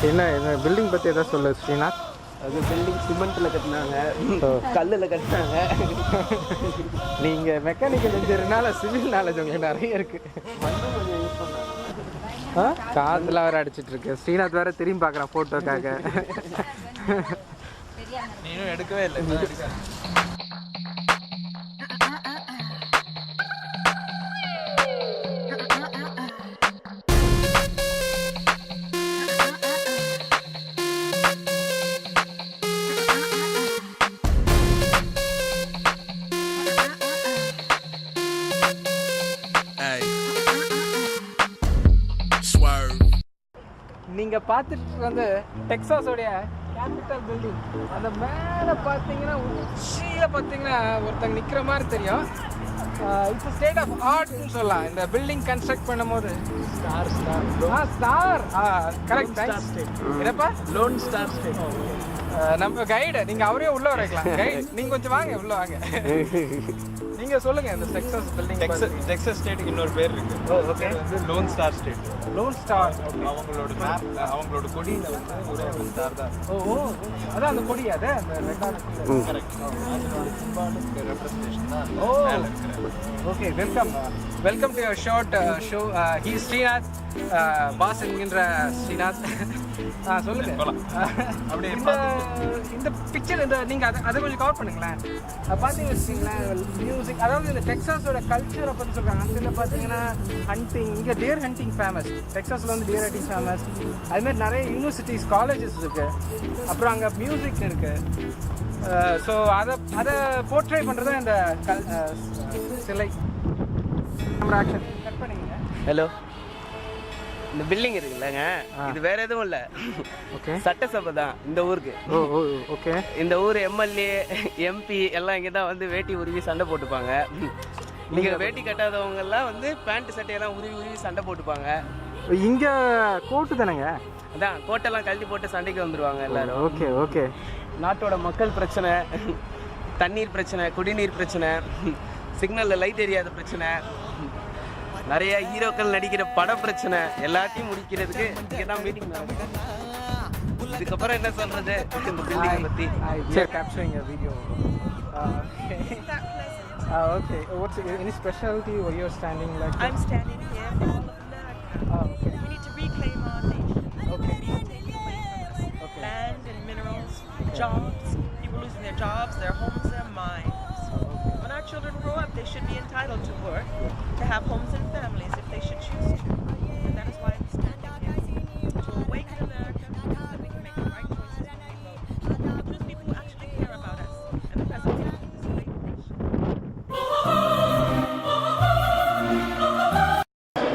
என்ன பில்டிங் பற்றி எதாவது சொல்லு ஸ்ரீநாத். அது பில்டிங் சிமெண்ட்டில் கட்டினாங்க, கல்லில் கட்டினாங்க. நீங்கள் மெக்கானிக்கல் இன்ஜினியர்னால சிவில் நாலேஜ் உங்களுக்கு நிறைய இருக்குது. மண்ணும் கொஞ்சம் யூஸ் பண்ணாங்க. காற்றுலாம் வேறு அடிச்சிட்டு இருக்கு. ஸ்ரீநாத் வேறு திரும்பி பார்க்குறான் ஃபோட்டோக்காக. நீனும் எடுக்கவே இல்லை. நீங்கள் பார்த்துட்டு வந்து டெக்சாஸோடைய கேபிட்டல் பில்டிங். அந்த மேலே பார்த்தீங்கன்னா உச்சியில் பார்த்தீங்கன்னா ஒருத்தங்க நிற்கிற மாதிரி தெரியும். இட்ஸ் ஸ்டேட் ஆஃப் ஆர்ட்னு சொல்லலாம். இந்த பில்டிங் கன்ஸ்ட்ரக்ட் பண்ணும்போது ஸ்டார் கரெக்ட். என்னப்பா லோன் ஸ்டார் ஸ்டேட். நம்ம கைடு நீங்கள் அவரே உள்ளே வரைக்கலாம். கைடு நீங்கள் கொஞ்சம் வாங்க உள்ளே வாங்க. நீங்கள் சொல்லுங்கள் இந்த டெக்சாஸ் பில்டிங். டெக்சாஸ் ஸ்டேட்டுக்கு இன்னொரு பேர் இருக்கு. Okay. Loan star state. Loan star. அவங்களோட மேப், அவங்களோட கொடியில் வந்து ஒரே ஒரு ஸ்டார் தான். ஓ அதான் அந்த கொடி. அது அந்த ரெண்டாவது கரெக்ட். ரெப்ரஸன்டேஷன் தான். Oh okay. Welcome to your short show. Hi Srinath, boss என்கின்ற ஸ்ரீநாத். சொல்லுங்க. அப்படியே இந்த பிக்சர் இந்த நீங்கள் அதை கொஞ்சம் கவர் பண்ணுங்களேன். பார்த்தீங்கன்னு வச்சிங்களேன் மியூசிக், அதாவது இந்த டெக்சாஸோட கல்ச்சரை பற்றி சொல்கிறாங்க. அந்த பார்த்தீங்கன்னா ஹண்டிங், இங்கே டியர் ஹண்டிங் ஃபேமஸ். டெக்சாஸில் வந்து டியர் ஹண்டிங் ஃபேமஸ். அதுமாதிரி நிறைய யூனிவர்சிட்டிஸ், காலேஜஸ் இருக்குது. அப்புறம் அங்கே மியூசிக் இருக்குது. ஸோ அதை போர்ட்ரே பண்ணுறது இந்த சிலை. ஆக்ஷன் கட் பண்ணிங்க. ஹலோ, இந்த பில்டிங் இருக்குல்லங்க, இது வேற எதுவும் இல்லை. ஓகே. சட்டசபை தான் இந்த ஊருக்கு. ஓ ஓகே. இந்த ஊர் எம்எல்ஏ, எம்பி எல்லாம் இங்கே தான் வந்து வேட்டி உருவி சண்டை போட்டுப்பாங்க. நீங்கள் வேட்டி கட்டாதவங்க எல்லாம் வந்து பேண்ட் சட்டையெல்லாம் உருவி சண்டை போட்டுப்பாங்க. இங்கே கோட்டு தானேங்க? அதான் கோட்டெல்லாம் கழட்டி போட்டு சண்டைக்கு வந்துடுவாங்க எல்லாரும். Okay okay. நாட்டோட மக்கள் பிரச்சனை, தண்ணீர் பிரச்சனை, குடிநீர் பிரச்சனை, சிக்னலில் லைட் எரியாத பிரச்சனை, நிறைய ஹீரோக்கள் நடிக்கிற பட பிரச்சனை எல்லாத்தையும் முடிக்கிறதுக்கு இங்கே தான் மீட்டிங் நடக்குது. இதுக்கப்புறம் என்ன சொல்றது இந்த பில்டிங்கை பற்றி? capturing a video. Okay. What's any specialty where you're standing like that? I'm standing here for all of America. Okay. We need to reclaim our nation. Okay. Being taken away from us. Okay. Land and minerals, jobs, people losing their jobs, their homes, their minds. When our children grow up, they should be entitled to work, to have homes and families if they should choose to. And that is why I'm standing here, to awaken America so that we can make the right choices when we vote. To choose people who actually care about us and the preservation of this great nation.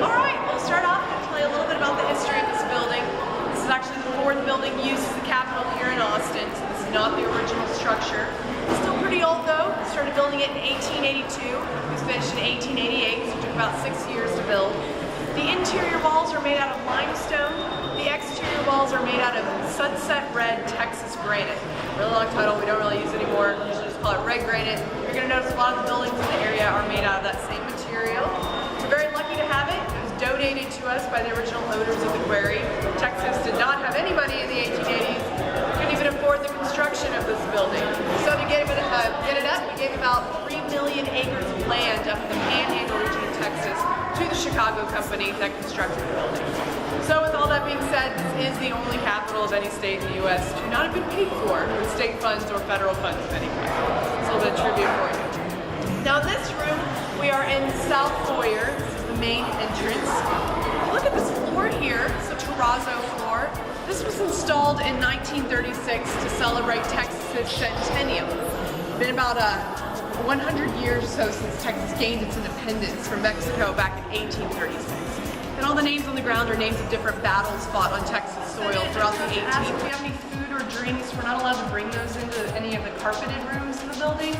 All right, we'll start off and tell you a little bit about the history of this building. This is actually the fourth building used as the Capitol here in Austin, so this is not the original structure. It's still pretty old though. We started building it in 1882. It was finished in 1888, so it took about 6 years to build. The interior walls are made out of limestone. The exterior walls are made out of sunset red Texas granite. Really long title, we don't really use it anymore. We usually just call it red granite. You're going to notice a lot of the buildings in the area are made out of that same material. We're very lucky to have it. It was donated to us by the original owners of the quarry. Texas did not have anybody in the 1880s. Couldn't even afford the construction of this building. So to get it up, we gave about 3 million acres of land up in the Panhandle region of Texas to the Chicago company that constructed the building. So with all that being said, this is the only capital of any state in the U.S. to not have been paid for with state funds or federal funds of any kind. It's a little bit of trivia for you. Now this room, we are in the South Foyer. This is the main entrance. Look at this floor here. It's a terrazzo floor. This was installed in 1936 to celebrate Texas's centennial. It's been about 100 years or so since Texas gained its independence from Mexico back in 1836. And all the names on the ground are names of different battles fought on Texas soil throughout the 18th. If we have any food or drinks, we're not allowed to bring those into any of the carpeted rooms in the building.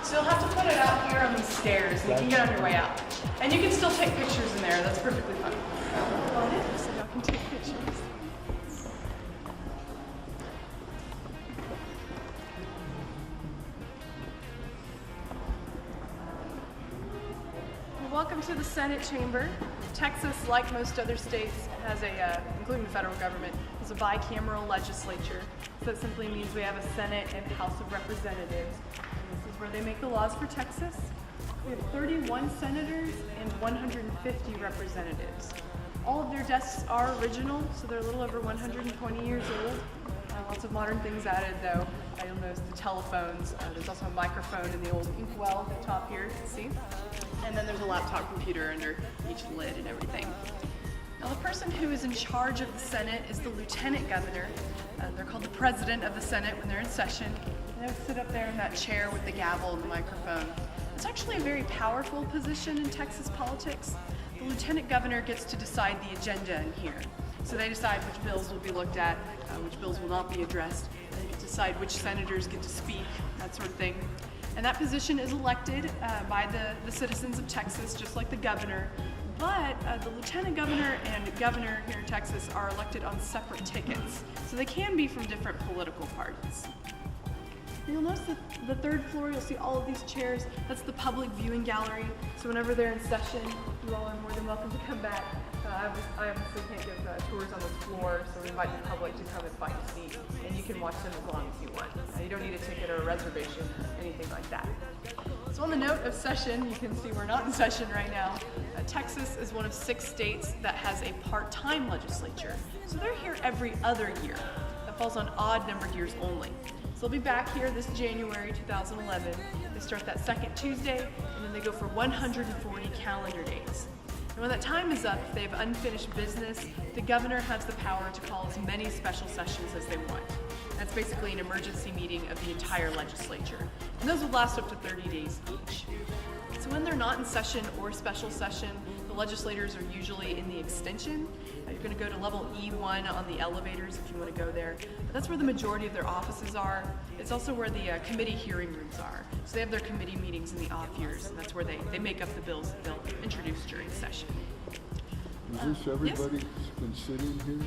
So you'll have to put it out here on these stairs and you can get on your way out. And you can still take pictures in there, that's perfectly fine. So y'all can take pictures. welcome to the Senate chamber. Texas, like most other states, has including the federal government, has a bicameral legislature. So that simply means we have a Senate and House of Representatives. And this is where they make the laws for Texas. We have 31 senators and 150 representatives. All of their desks are original, so they're a little over 120 years old. Lots of modern things added, though. You'll notice the telephones. There's also a microphone in the old inkwell at the top here, you can see. And then there's a laptop computer under each lid and everything. Now, the person who is in charge of the Senate is the lieutenant governor. They're called the president of the Senate when they're in session. And they sit up there in that chair with the gavel and the microphone. It's actually a very powerful position in Texas politics. The lieutenant governor gets to decide the agenda in here. So they decide which bills will be looked at, which bills will not be addressed. They get to decide which senators get to speak, that sort of thing. And that position is elected by the citizens of Texas, just like the governor. But the lieutenant governor and governor here in Texas are elected on separate tickets. So they can be from different political parties. You'll notice that the third floor, you'll see all of these chairs. That's the public viewing gallery. So whenever they're in session, you all are more than welcome to come back. I obviously can't give tours on this floor, so we invite the public to come and find a seat, and you can watch them as long as you want. You don't need a ticket or a reservation, anything like that. So on the note of session, you can see we're not in session right now. Texas is one of 6 states that has a part-time legislature. So they're here every other year. That falls on odd-numbered years only. So they'll be back here this January 2011. They start that second Tuesday, and then they go for 140 calendar days. And when that time is up, if they have unfinished business, the governor has the power to call as many special sessions as they want. That's basically an emergency meeting of the entire legislature. And those will last up to 30 days each. So when they're not in session or special session, the legislators are usually in the extension. You're going to go to level E1 on the elevators if you want to go there. But that's where the majority of their offices are. It's also where the committee hearing rooms are. So they have their committee meetings in the off years, and that's where they make up the bills that they'll introduce during session. Is this everybody's been sitting here?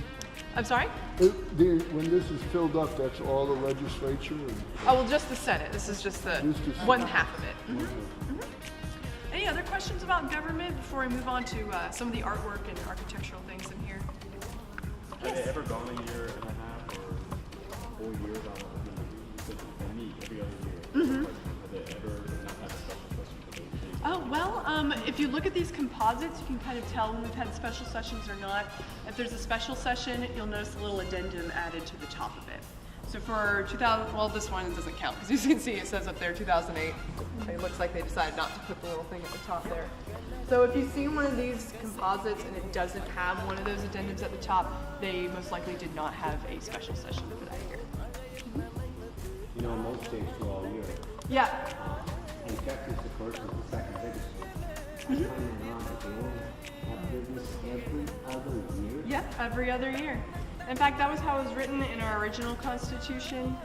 I'm sorry? When this is filled up, that's all the legislature? Oh, well, just the Senate. This is just the one half of it. Mm-hmm. Mm-hmm. Any other questions about government before I move on to some of the artwork and architectural things in here? Have they ever gone a year and a half or 4 years? I don't know. You said they meet every other year. Mm-hmm. Have they ever not had a special session for those days? Oh, well, if you look at these composites, you can kind of tell when we've had special sessions or not. If there's a special session, you'll notice a little addendum added to the top of it. So for 2000, well, this one doesn't count because you can see it says up there 2008. It looks like they decided not to put the little thing at the top there. So if you see one of these composites and it doesn't have one of those addendums at the top, they most likely did not have a special session for that year. You know, most states do all year. Yeah. And Texas, of course, is the second biggest. They only have business every other year. Yep, every other year. In fact, that was how it was written in our original Constitution.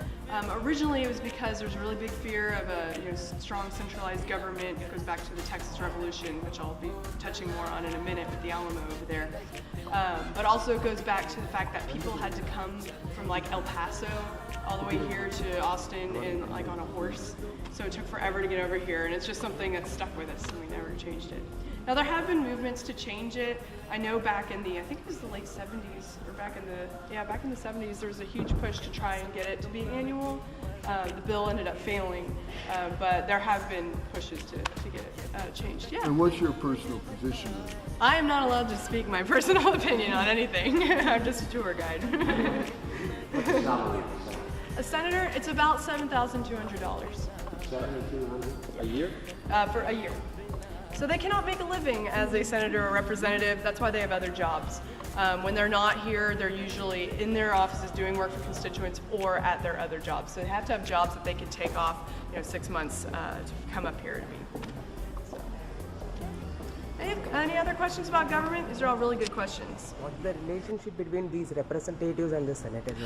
Originally, it was because there was a really big fear of a strong centralized government. It goes back to the Texas Revolution, which I'll be touching more on in a minute with the Alamo over there. But also it goes back to the fact that people had to come from like El Paso all the way here to Austin in like on a horse. So it took forever to get over here, and it's just something that's stuck with us, and we never changed it. Now there have been movements to change it. I know back in the, I think it was the late 70s, or back in the 70s, there was a huge push to try and get it to be annual. The bill ended up failing, but there have been pushes to get it changed. Yeah. And what's your personal position? I am not allowed to speak my personal opinion on anything. I'm just a tour guide. A senator, it's about $7,200. A year? For a year. So they cannot make a living as a senator or representative. That's why they have other jobs. When they're not here, they're usually in their offices doing work for constituents or at their other jobs. So they have to have jobs that they can take off, 6 months to come up here to be. So. Any other questions about government? These are all really good questions. What's the relationship between these representatives and the senators?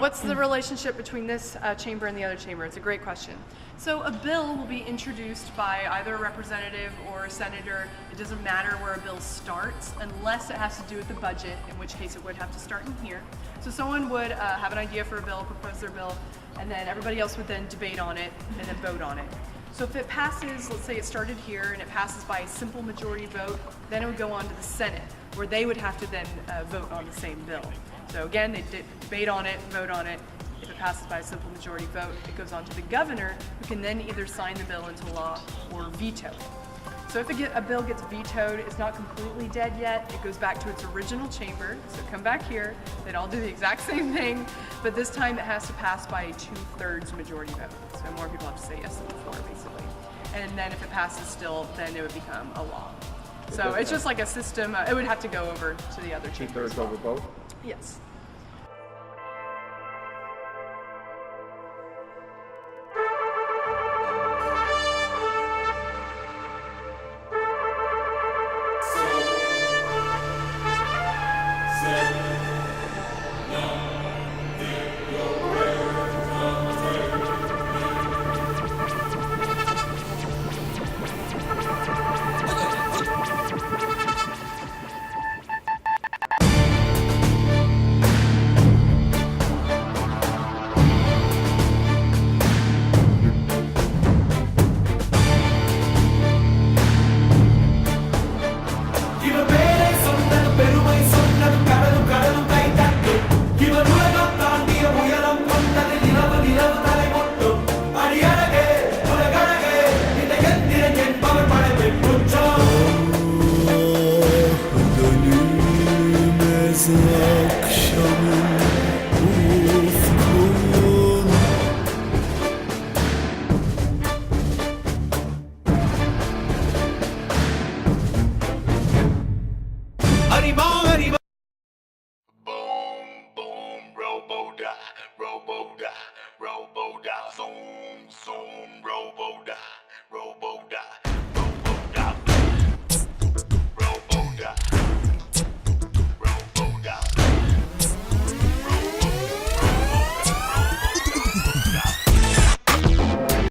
What's the relationship between this chamber and the other chamber? It's a great question. So a bill will be introduced by either a representative or a senator. It doesn't matter where a bill starts unless it has to do with the budget, in which case it would have to start in here. So someone would have an idea for a bill, propose their bill, and then everybody else would then debate on it and then vote on it. So if it passes, let's say it started here and it passes by a simple majority vote, then it would go on to the Senate, where they would have to then vote on the same bill. So again, they debate on it, vote on it. If it passes by a simple majority vote, it goes on to the governor, who can then either sign the bill into law or veto it. So if a bill gets vetoed, it's not completely dead yet. It goes back to its original chamber. So come back here. They'd all do the exact same thing, but this time it has to pass by a 2/3 majority vote. So more people have to say yes than before, basically. And then if it passes still, then it would become a law. So it's just like a system. It would have to go over to the other chamber. 2/3 over both? Yes.